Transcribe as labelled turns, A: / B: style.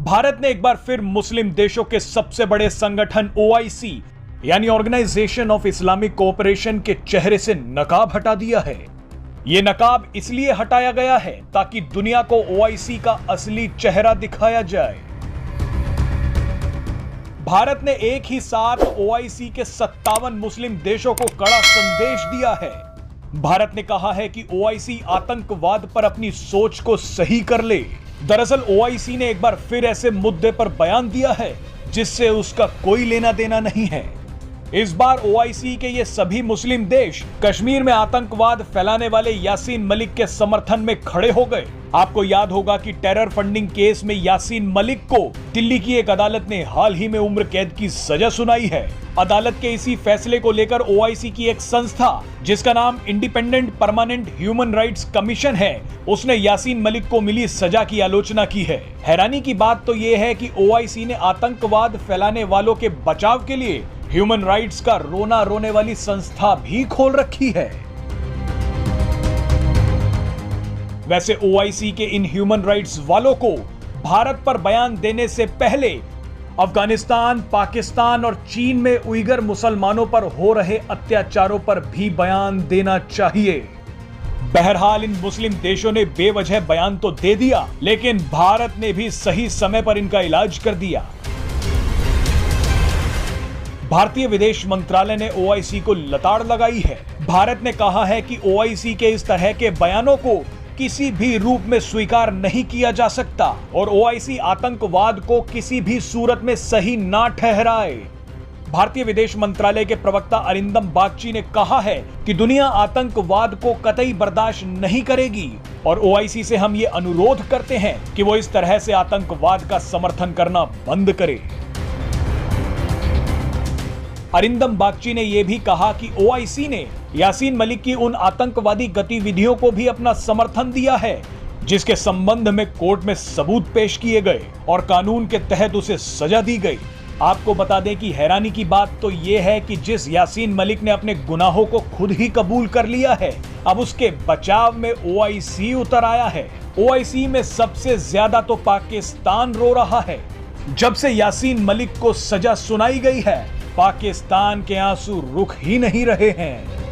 A: भारत ने एक बार फिर मुस्लिम देशों के सबसे बड़े संगठन OIC यानी ऑर्गेनाइजेशन ऑफ इस्लामिक कोऑपरेशन के चेहरे से नकाब हटा दिया है। यह नकाब इसलिए हटाया गया है ताकि दुनिया को OIC का असली चेहरा दिखाया जाए। भारत ने एक ही साथ OIC के 57 मुस्लिम देशों को कड़ा संदेश दिया है। भारत ने कहा है कि OIC आतंकवाद पर अपनी सोच को सही कर ले। दरअसल OIC ने एक बार फिर ऐसे मुद्दे पर बयान दिया है जिससे उसका कोई लेना देना नहीं है। इस बार OIC के ये सभी मुस्लिम देश कश्मीर में आतंकवाद फैलाने वाले यासीन मलिक के समर्थन में खड़े हो गए। आपको याद होगा कि टेरर फंडिंग केस में यासीन मलिक को दिल्ली की एक अदालत ने हाल ही में उम्र कैद की सजा सुनाई है। अदालत के इसी फैसले को लेकर OIC की एक संस्था जिसका नाम independent permanent human rights commission है, उसने यासीन मलिक को मिली सजा की आलोचना की है। हैरानी की बात तो यह है कि OIC ने आतंकवाद फैलाने वालों के बचाव के लिए ह्यूमन राइट्स का रोना रोने वाली संस्था भी खोल रखी है। वैसे OIC के इन ह्यूमन राइट्स वालों को भारत पर बयान देने से पहले अफगानिस्तान, पाकिस्तान और चीन में उइगर मुसलमानों पर हो रहे अत्याचारों पर भी बयान देना चाहिए। बहरहाल इन मुस्लिम देशों ने बेवजह बयान तो दे दिया, लेकिन भारत ने भी सही समय पर इनका इलाज कर दिया। भारतीय विदेश मंत्रालय ने OIC को लताड़ लगाई है। भारत ने कहा है कि OIC के इस तरह के बयानों को किसी भी रूप में स्वीकार नहीं किया जा सकता और OIC आतंकवाद को किसी भी सूरत में सही ना ठहराए। भारतीय विदेश मंत्रालय के प्रवक्ता अरिंदम बागची ने कहा है कि दुनिया आतंकवाद को कतई बर्दाश्त नहीं करेगी और OIC से हम ये अनुरोध करते हैं कि वो इस तरह से आतंकवाद का समर्थन करना बंद करे। अरिंदम बागची ने यह भी कहा कि OIC ने यासीन मलिक की उन आतंकवादी गतिविधियों को भी अपना समर्थन दिया है जिसके संबंध में कोर्ट में सबूत पेश किए गए और कानून के तहत उसे सजा दी गई। आपको बता दें कि हैरानी की बात तो यह है कि जिस यासीन मलिक ने अपने गुनाहों को खुद ही कबूल कर लिया है, अब उसके बचाव में OIC उतर आया है। OIC में सबसे ज्यादा तो पाकिस्तान रो रहा है। जब से यासीन मलिक को सजा सुनाई गई है, पाकिस्तान के आंसू रुक ही नहीं रहे हैं।